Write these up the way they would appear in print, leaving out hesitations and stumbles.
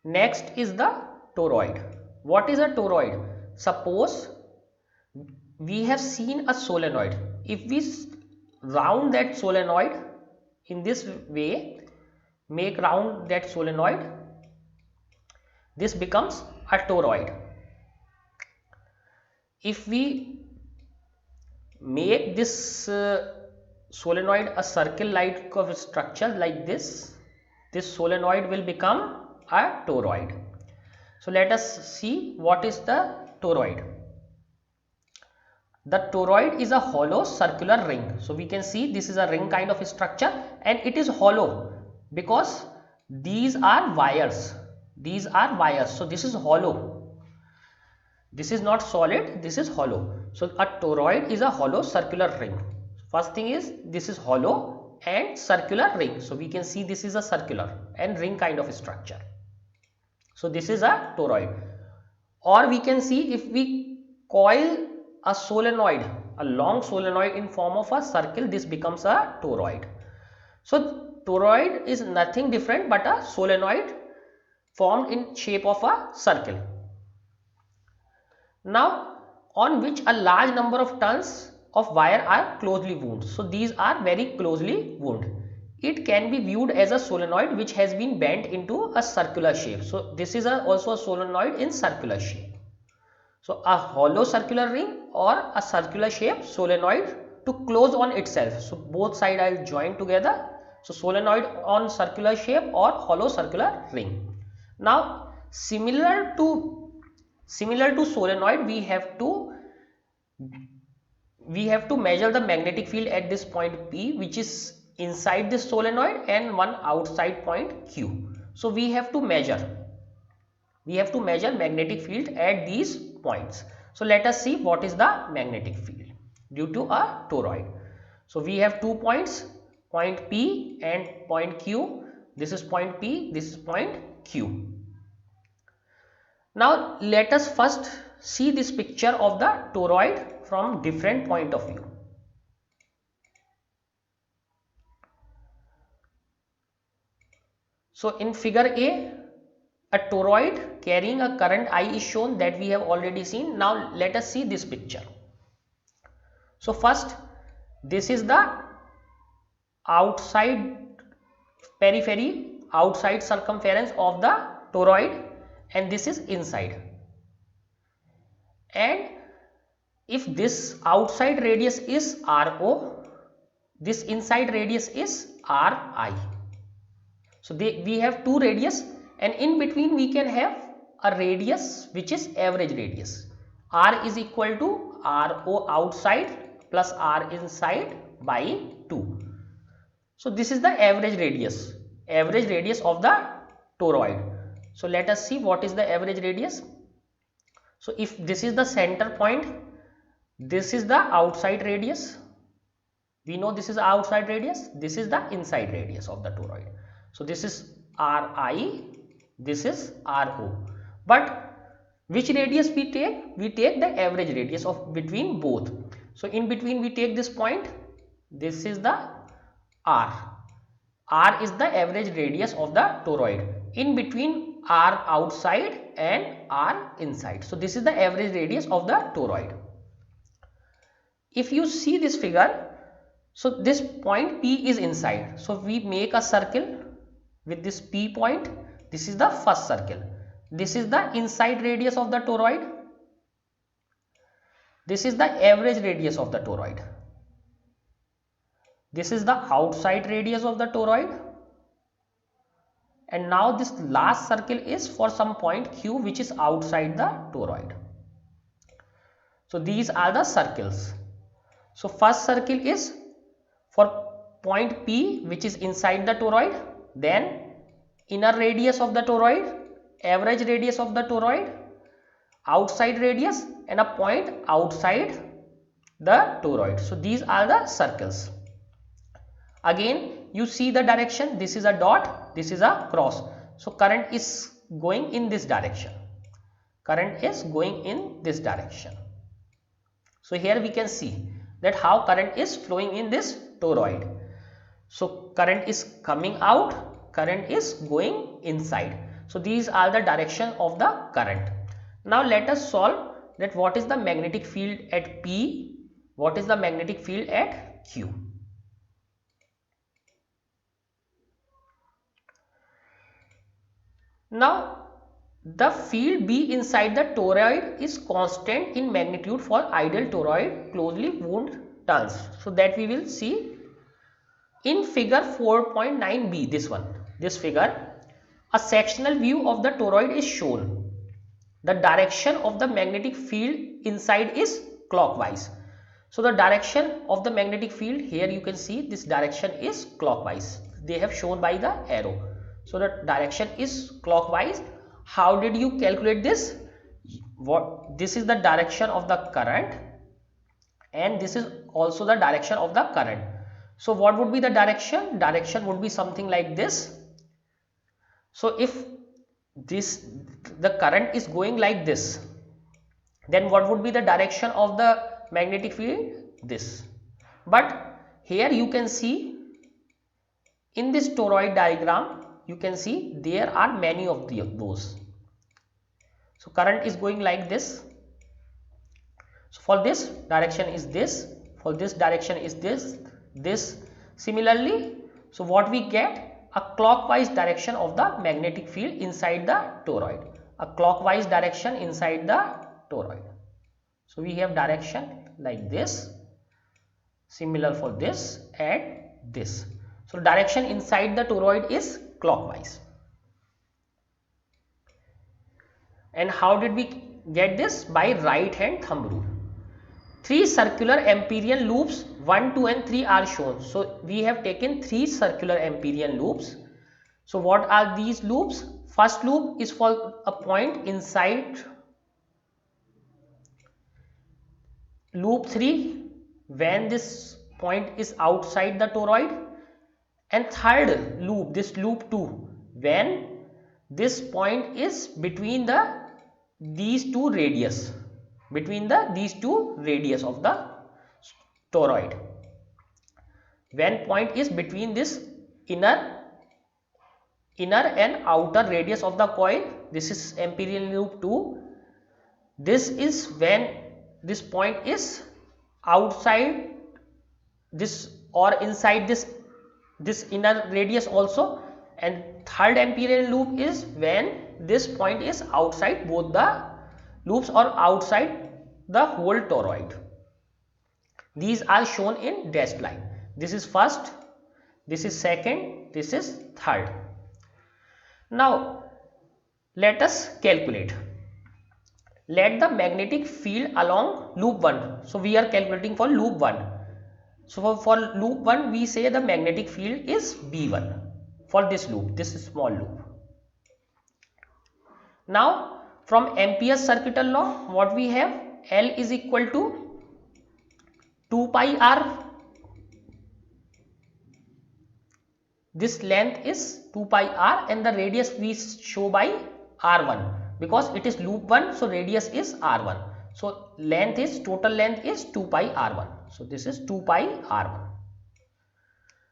Next is the toroid. What is a toroid? Suppose we have seen a solenoid. If we round that solenoid in this way, make round that solenoid, this becomes a toroid. If we make this solenoid a circle like of structure like this solenoid will become a toroid. So let us see what is the toroid. The toroid is a hollow circular ring. So we can see this is a ring kind of structure and it is hollow because these are wires. These are wires. So this is hollow. This is not solid, this is hollow. So a toroid is a hollow circular ring. First thing is this is hollow and circular ring. So we can see this is a circular and ring kind of structure. So this is a toroid. Or we can see if we coil a solenoid, a long solenoid in form of a circle, this becomes a toroid. So toroid is nothing different but a solenoid formed in shape of a circle. Now on which a large number of turns of wire are closely wound. So these are very closely wound. It can be viewed as a solenoid which has been bent into a circular shape. So this is also a solenoid in circular shape. So a hollow circular ring or a circular shape solenoid to close on itself. So both sides I will join together. So solenoid on circular shape or hollow circular ring. Now similar to solenoid we have to measure the magnetic field at this point P, which is inside this solenoid, and one outside point Q. So we have to measure magnetic field at these points. So let us see what is the magnetic field due to a toroid. So we have 2 points, point P and point Q. This is point P, this is point Q. Now let us first see this picture of the toroid from different point of view. So in figure a toroid carrying a current I is shown that we have already seen. Now let us see this picture. So first this is the outside periphery, outside circumference of the toroid, and this is inside. And if this outside radius is RO, this inside radius is RI. So we have two radius, and in between we can have a radius which is average radius. R is equal to RO outside plus R inside by 2. So this is the average radius of the toroid. So let us see what is the average radius. So if this is the center point, this is the outside radius. We know this is the outside radius, this is the inside radius of the toroid. So this is Ri, this is Ro. But which radius we take? We take the average radius of between both. So in between we take this point, this is the R. R is the average radius of the toroid. In between R outside and R inside. So this is the average radius of the toroid. If you see this figure, so this point P is inside. So we make a circle with this P point. This is the first circle. This is the inside radius of the toroid. This is the average radius of the toroid. This is the outside radius of the toroid. And now this last circle is for some point Q which is outside the toroid. So these are the circles. So first circle is for point P which is inside the toroid, then inner radius of the toroid, average radius of the toroid, outside radius, and a point outside the toroid. So these are the circles. Again you see the direction, this is a dot, this is a cross. So current is going in this direction. Current is going in this direction. So here we can see that how current is flowing in this toroid. So current is coming out, current is going inside. So these are the direction of the current. Now let us solve that what is the magnetic field at P, what is the magnetic field at Q. Now the field B inside the toroid is constant in magnitude for ideal toroid closely wound turns. So that we will see in figure 4.9b, this figure, a sectional view of the toroid is shown. The direction of the magnetic field inside is clockwise. So the direction of the magnetic field here, you can see this direction is clockwise. They have shown by the arrow. So the direction is clockwise. How did you calculate this? This is the direction of the current and this is also the direction of the current. So what would be the direction? Direction would be something like this. So if the current is going like this, then what would be the direction of the magnetic field? This. But here you can see in this toroid diagram, you can see there are many of those. So current is going like this. So for this direction is this, for this direction is this. Similarly, so what we get, a clockwise direction of the magnetic field inside the toroid, a clockwise direction inside the toroid. So we have direction like this, similar for this and this. So direction inside the toroid is clockwise. And how did we get this? By right hand thumb rule. 3 circular Amperian loops 1, 2 and 3 are shown. So we have taken 3 circular Amperian loops. So what are these loops? First loop is for a point inside loop 3 when this point is outside the toroid, and third loop, this loop 2, when this point is between these two radius, these two radius of the toroid, when point is between this inner and outer radius of the coil. This is Amperian loop 2. This is when this point is outside this or inside this inner radius also, and third Amperian loop is when this point is outside both the loops or outside the whole toroid. These are shown in dashed line. This is first, this is second, this is third. Now let us calculate. Let the magnetic field along loop 1. So we are calculating for loop 1. So for loop 1 we say the magnetic field is B1 for this loop, this is small loop. Now from Ampere's circuital law, what we have, L is equal to 2 pi r. This length is 2 pi r and the radius we show by r1 because it is loop 1, so radius is r1. So length is, total length is 2 pi r1. So this is 2 pi r1.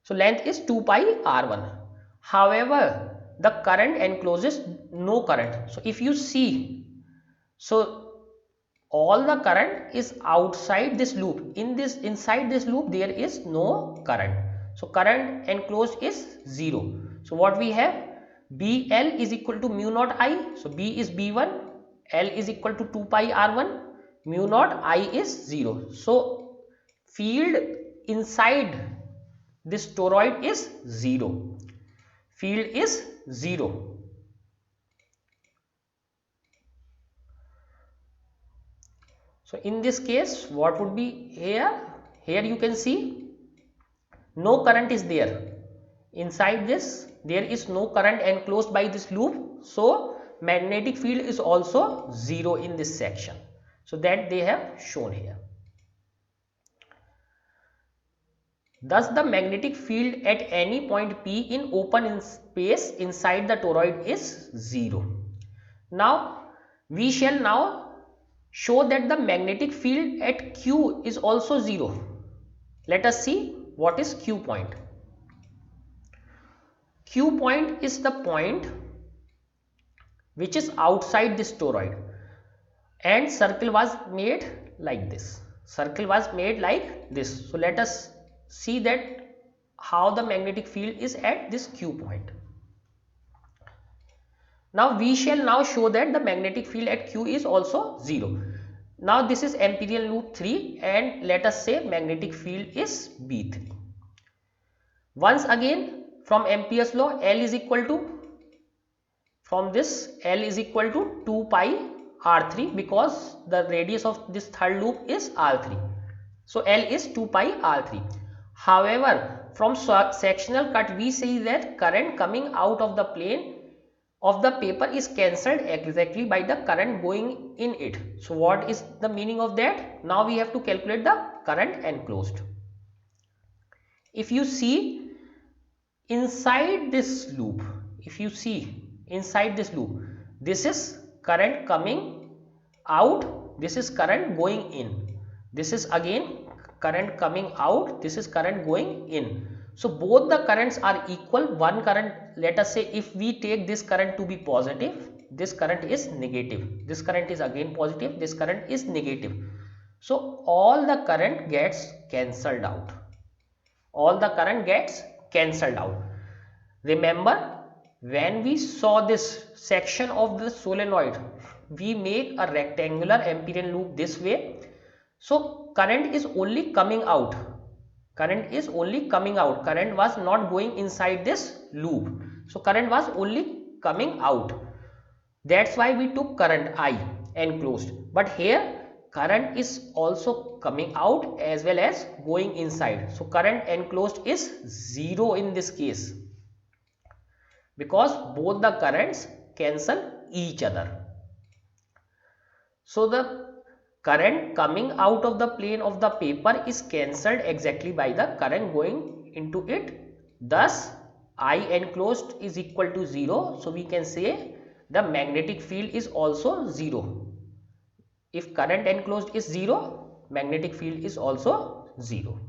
So length is 2 pi r1. However, the current encloses no current. So if you see, so all the current is outside this loop. Inside this loop there is no current. So current enclosed is 0. So what we have, BL is equal to mu naught I. So B is B1, L is equal to 2 pi R1, mu naught I is 0. So field inside this toroid is 0. Field is 0. So in this case, what would be here? Here you can see no current is there. Inside this there is no current enclosed by this loop. So magnetic field is also 0 in this section. So that they have shown here. Thus the magnetic field at any point P in open space inside the toroid is 0. Now we shall now show that the magnetic field at Q is also 0. Let us see what is Q point. Q point is the point which is outside this toroid, and circle was made like this. Circle was made like this. So let us see that how the magnetic field is at this Q point. Now we shall now show that the magnetic field at Q is also 0. Now this is Amperian loop 3, and let us say magnetic field is B3. Once again, from Ampere's law, L is equal to, from this L is equal to 2 pi R3, because the radius of this third loop is R3. So L is 2 pi R3. However, from sectional cut we see that current coming out of the plane of the paper is cancelled exactly by the current going in it. So what is the meaning of that? Now we have to calculate the current enclosed. If you see inside this loop, if you see inside this loop, this is current coming out, this is current going in, this is again current coming out, this is current going in. So both the currents are equal. One current, let us say if we take this current to be positive, this current is negative, this current is again positive, this current is negative. So all the current gets cancelled out. All the current gets cancelled out. Remember, when we saw this section of the solenoid, we make a rectangular Amperian loop this way. So current is only coming out. Current is only coming out. Current was not going inside this loop. So current was only coming out. That's why we took current I enclosed. But here current is also coming out as well as going inside. So current enclosed is 0 in this case, because both the currents cancel each other. So the current coming out of the plane of the paper is cancelled exactly by the current going into it. Thus I enclosed is equal to 0. So we can say the magnetic field is also 0. If current enclosed is 0, magnetic field is also 0.